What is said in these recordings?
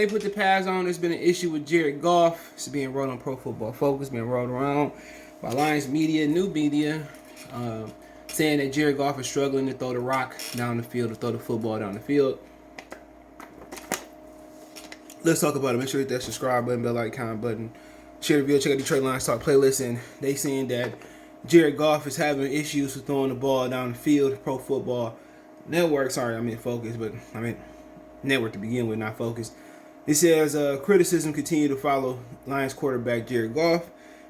McVay put the pads on. There's been an issue with Jared Goff. It's being wrote on Pro Football Focus, being rolled around by Lions media, new media, saying that Jared Goff is struggling to throw the rock down the field, to throw the football down the field. Let's talk about it. Make sure you hit that subscribe button, bell like, comment button. Share the video, check out Detroit Lions Talk playlist, and they saying that Jared Goff is having issues with throwing the ball down the field. Pro Football Network, sorry, I meant Focus, but I meant Network to begin with, not Focus. It says criticism continue to follow Lions quarterback Jared Goff.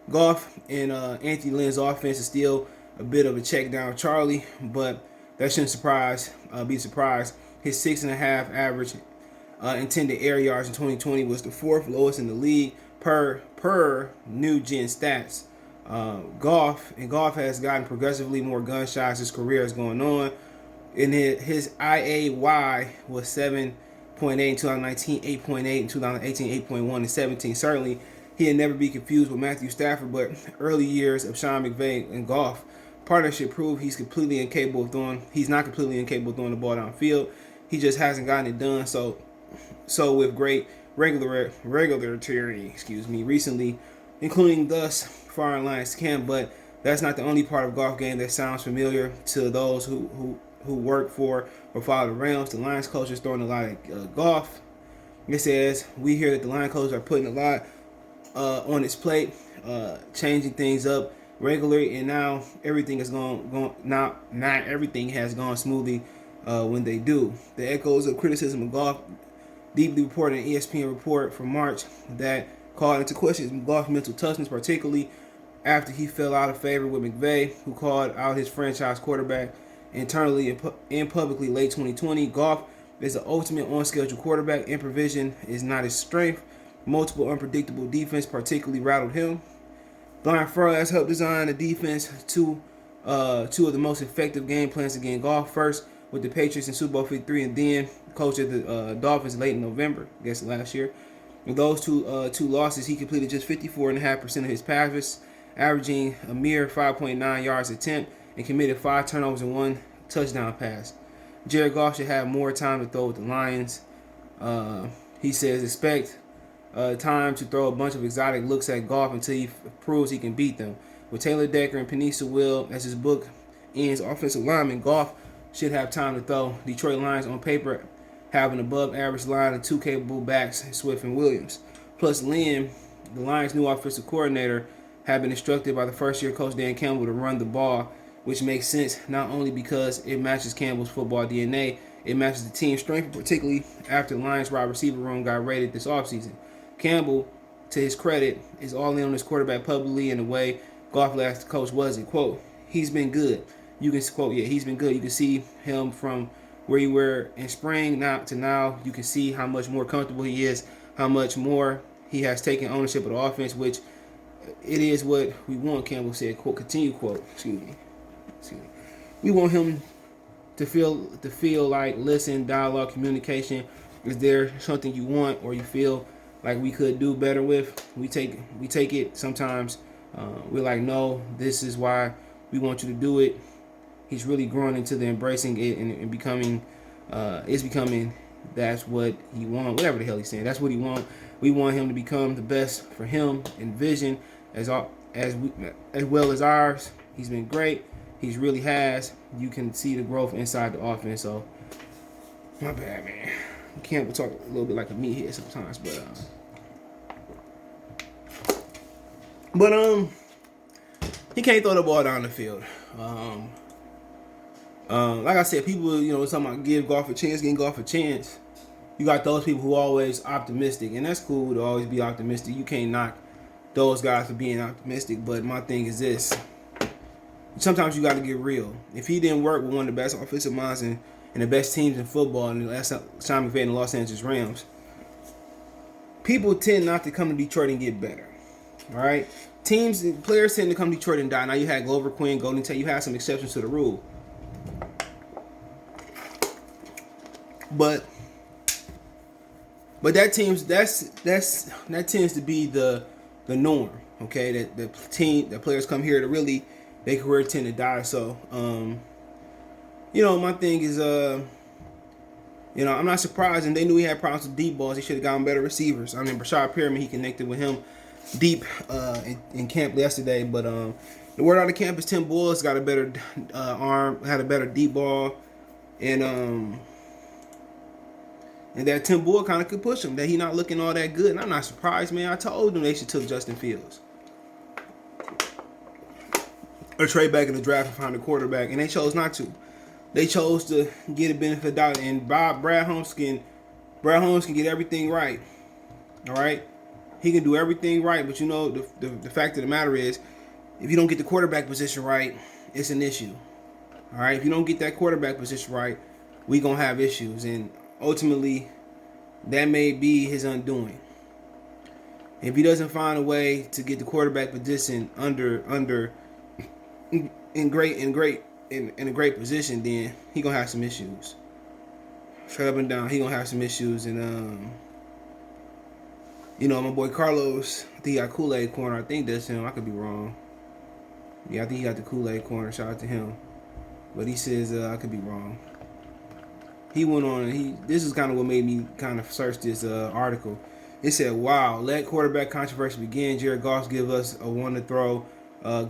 Goff and Anthony Lynn's offense is still a bit of a check down Charlie, but that shouldn't be surprised. His 6.5 average intended air yards in 2020 was the 4th lowest in the league per new gen stats. Goff has gotten progressively more gunshots as his career is going on. And his IAY was 7.8 in 2019, 8.8 in 2018, 8.1 in 17. Certainly, he'll never be confused with Matthew Stafford, but early years of Sean McVay and Goff partnership proved he's not completely incapable of throwing the ball downfield. He just hasn't gotten it done. So with great regularity, recently, including thus far in Lions camp. But that's not the only part of Goff game that sounds familiar to those who work for or follow the Rams. The Lions coach is throwing a lot of Goff. It says, we hear that the Lions coach are putting a lot on his plate, changing things up regularly, and now everything is not everything has gone smoothly when they do. The echoes of criticism of Goff deeply reported an ESPN report from March that called into question Goff's mental toughness, particularly after he fell out of favor with McVay, who called out his franchise quarterback internally and publicly late 2020. Goff is the ultimate on-schedule quarterback. Improvisation is not his strength. Multiple unpredictable defense particularly rattled him. Brian Flores has helped design the defense to two of the most effective game plans against Goff. First with the Patriots in Super Bowl 53, and then coached the Dolphins late in November, I guess last year. With those two losses, he completed just 54.5% of his passes, averaging a mere 5.9 yards attempt, and committed 5 turnovers and 1 touchdown pass. Jared Goff should have more time to throw with the Lions. He says expect time to throw a bunch of exotic looks at Goff until he proves he can beat them. With Taylor Decker and Panisa Will as his book ends offensive lineman, Goff should have time to throw. Detroit Lions on paper have an above average line of 2 capable backs, Swift and Williams. Plus Lynn, the Lions' new offensive coordinator, have been instructed by the first-year coach Dan Campbell to run the ball, which makes sense not only because it matches Campbell's football DNA, it matches the team's strength, particularly after the Lions' wide receiver room got raided this offseason. Campbell, to his credit, is all in on his quarterback publicly in a way Goff last coach wasn't. Quote, he's been good. You can quote, he's been good. You can see him from where you were in spring to now. You can see how much more comfortable he is, how much more he has taken ownership of the offense, which it is what we want, Campbell said. Quote, continue quote, excuse me. We want him to feel like listen, dialogue, communication. Is there something you want or you feel like we could do better with? We take it sometimes. We're like, no, this is why we want you to do it. He's really growing into the embracing it and becoming, it's becoming, that's what he wants, whatever the hell he's saying. That's what he wants. We want him to become the best for him and vision as well as ours. He's been great. He really has. You can see the growth inside the offense. So, my bad, man. Campbell talk a little bit like a meathead sometimes, but he can't throw the ball down the field. Like I said, people, talking about give Goff a chance, getting Goff a chance. You got those people who are always optimistic, and that's cool to always be optimistic. You can't knock those guys for being optimistic, but my thing is this. Sometimes you got to get real. If he didn't work with one of the best offensive minds and the best teams in football, and that's Sean McVay and the Los Angeles Rams, people tend not to come to Detroit and get better. All right? Players tend to come to Detroit and die. Now you had Glover Quinn, Golden Tate. You had some exceptions to the rule. But that tends to be the norm. Okay, that the players come here to really their career tend to die. So my thing is You know, I'm not surprised, and they knew he had problems with deep balls. They should have gotten better receivers. I mean, Brashad Perriman, he connected with him deep in camp yesterday. But the word out of camp is Tim Boyle's got a better arm, had a better deep ball, and that Tim Boyle kind of could push him. That he not looking all that good, and I'm not surprised, man. I told them they should took Justin Fields or trade back in the draft and find a quarterback, and they chose not to. They chose to get a benefit of the doubt, and Brad Holmes can get everything right. All right, he can do everything right, but you know the fact of the matter is, if you don't get the quarterback position right, it's an issue. All right, if you don't get that quarterback position right, we gonna have issues, and ultimately, that may be his undoing. If he doesn't find a way to get the quarterback position in a great position, then he gonna have some issues. Straight up and down, he gonna have some issues. And you know, my boy Carlos, I think he got Kool-Aid Corner. I think that's him. I could be wrong. Yeah, I think he got the Kool-Aid Corner. Shout out to him. But he says I could be wrong. He went on and this is kind of what made me kind of search this article. It said, "Wow, let quarterback controversy begin. Jared Goff gives us a one to throw.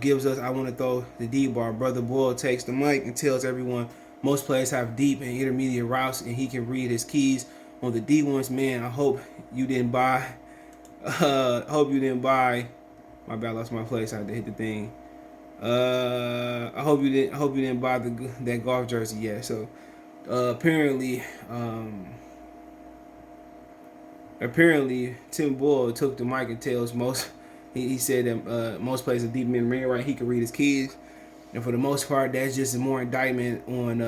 Gives us I want to throw the deep ball. Brother Boyle takes the mic and tells everyone most players have deep and intermediate routes, and he can read his keys on the D ones. Man, I hope you didn't buy. My bad, I lost my place. I had to hit the thing. I hope you didn't buy that Goff jersey yet. So apparently Tim Boyle took the mic and tells most. He said that most players are deep in the right. He can read his keys, and for the most part, that's just more indictment on.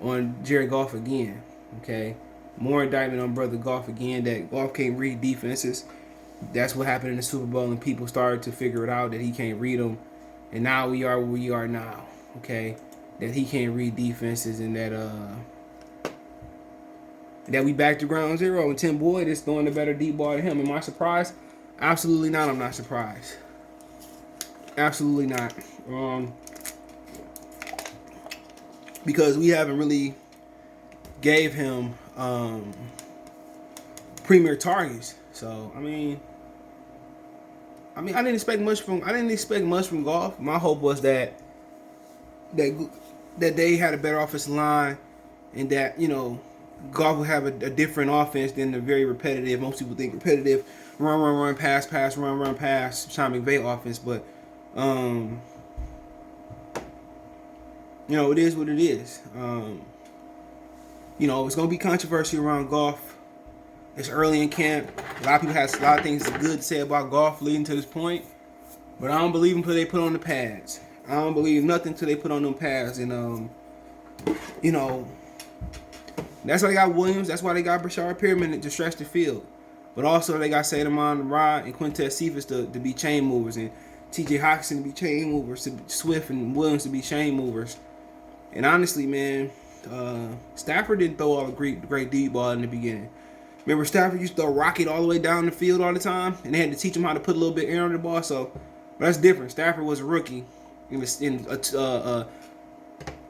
On Jared Goff again. Okay, more indictment on brother Goff again. That Goff can't read defenses. That's what happened in the Super Bowl, and people started to figure it out that he can't read them, and now we are where we are now. Okay, that he can't read defenses, and that we back to ground zero, and Tim Boyd is throwing a better deep ball to him. Am I surprised? Absolutely not. I'm not surprised. Absolutely not. Because we haven't really gave him premier targets. So I mean, I didn't expect much from Goff. My hope was that they had a better offensive line, and that, you know, Goff would have a different offense than the very repetitive, most people think repetitive, run, pass, run, pass, Sean McVay offense. But, you know, it is what it is. You know, it's going to be controversy around Goff. It's early in camp. A lot of people have a lot of things good to say about Goff leading to this point. But I don't believe until they put on the pads. I don't believe nothing until they put on them pads. And, you know, that's why they got Williams. That's why they got Brashad Perriman to stretch the field. But also they got Satamon Rod and Quintez Cephas to be chain movers, and T.J. Hockenson to be chain movers, Swift and Williams to be chain movers. And honestly, man, Stafford didn't throw all the great deep ball in the beginning. Remember, Stafford used to throw a rocket all the way down the field all the time, and they had to teach him how to put a little bit of air on the ball. So, but that's different. Stafford was a rookie, in a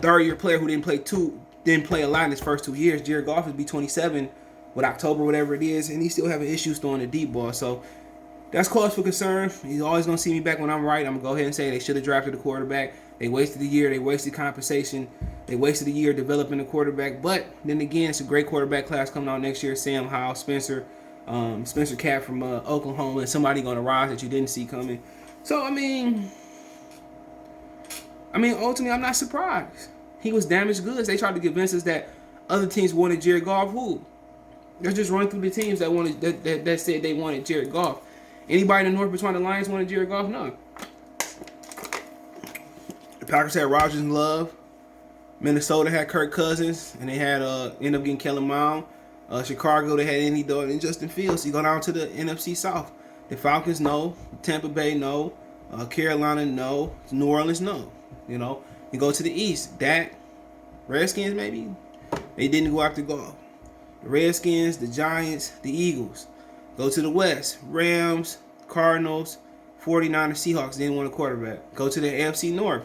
third-year player who didn't play a lot in his first 2 years. Jared Goff would be 27 with October, whatever it is, and he's still having issues throwing the deep ball. So that's cause for concern. He's always going to see me back when I'm right. I'm going to go ahead and say they should have drafted a quarterback. They wasted a year. They wasted compensation. They wasted a year developing a quarterback. But then again, it's a great quarterback class coming out next year. Sam Howell, Spencer Cat from Oklahoma, and somebody going to rise that you didn't see coming. So, I mean, ultimately, I'm not surprised. He was damaged goods. They tried to convince us that other teams wanted Jared Goff. Who? Let's just run through the teams that said they wanted Jared Goff. Anybody in the North between the Lions wanted Jared Goff? No. The Packers had Rodgers and Love. Minnesota had Kirk Cousins, and they had ended up getting Kellen Mond. Chicago, they had Andy Dalton and Justin Fields. You go down to the NFC South. The Falcons, no. Tampa Bay, no. Carolina, no. New Orleans, no. You know, you go to the East. Dak, Redskins, maybe. They didn't go after Goff. The Redskins, the Giants, the Eagles. Go to the West. Rams, Cardinals, 49ers, Seahawks didn't want a quarterback. Go to the AFC North.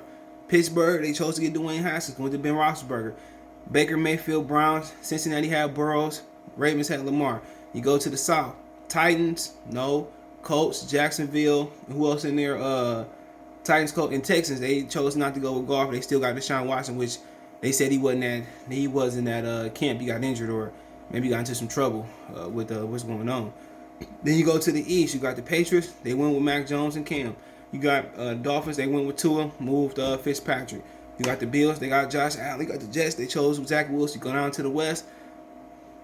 Pittsburgh, they chose to get Dwayne Haskins, went to Ben Roethlisberger. Baker Mayfield, Browns. Cincinnati had Burrows. Ravens had Lamar. You go to the South. Titans, no. Colts, Jacksonville. Who else in there? Titans, Colts, and Texans. They chose not to go with Goff. They still got Deshaun Watson, which they said he wasn't at camp. He got injured or maybe got into some trouble with what's going on. Then you go to the East. You got the Patriots. They went with Mac Jones and Cam. You got Dolphins. They went with Tua. Moved Fitzpatrick. You got the Bills. They got Josh Allen. You got the Jets. They chose Zach Wilson. You go down to the West.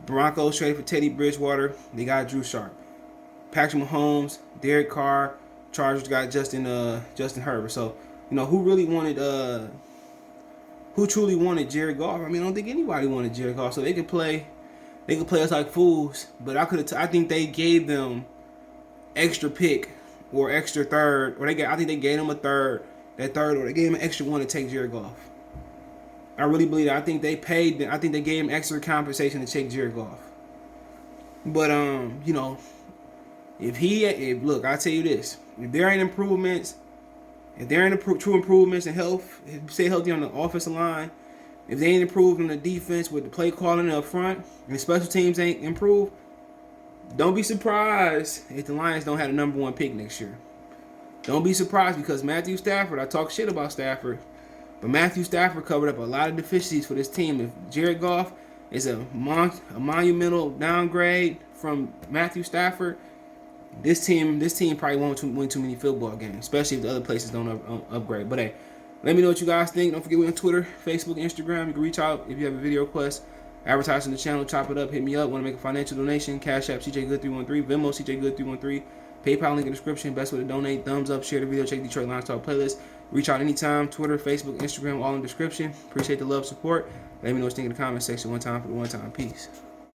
Broncos traded for Teddy Bridgewater. They got Drew Sharp. Patrick Mahomes. Derek Carr. Chargers got Justin Herbert. So, who truly wanted Jared Goff? I mean, I don't think anybody wanted Jared Goff. So they could play us like fools. But I think they gave them extra pick or extra third, or I think they gave them a third. That third, or they gave him an extra one to take Jared Goff. I really believe that. I think they paid them. I think they gave him extra compensation to take Jared Goff. But look, I tell you this: if there ain't improvements, if there ain't true improvements in health, stay healthy on the offensive line, if they ain't improved on the defense with the play calling up front, and the special teams ain't improved, don't be surprised if the Lions don't have the number 1 pick next year. Don't be surprised because Matthew Stafford, I talk shit about Stafford, but Matthew Stafford covered up a lot of deficiencies for this team. If Jared Goff is a monumental downgrade from Matthew Stafford, this team probably won't win too many football games, especially if the other places don't upgrade. But hey, let me know what you guys think. Don't forget we're on Twitter, Facebook, Instagram. You can reach out if you have a video request, advertise on the channel, chop it up, hit me up. Want to make a financial donation? Cash App CJGood313, Venmo CJGood313. PayPal link in the description. Best way to donate. Thumbs up, share the video, check Detroit Lions Talk playlist. Reach out anytime. Twitter, Facebook, Instagram, all in the description. Appreciate the love, support. Let me know what you think in the comment section one time for the one time. Peace.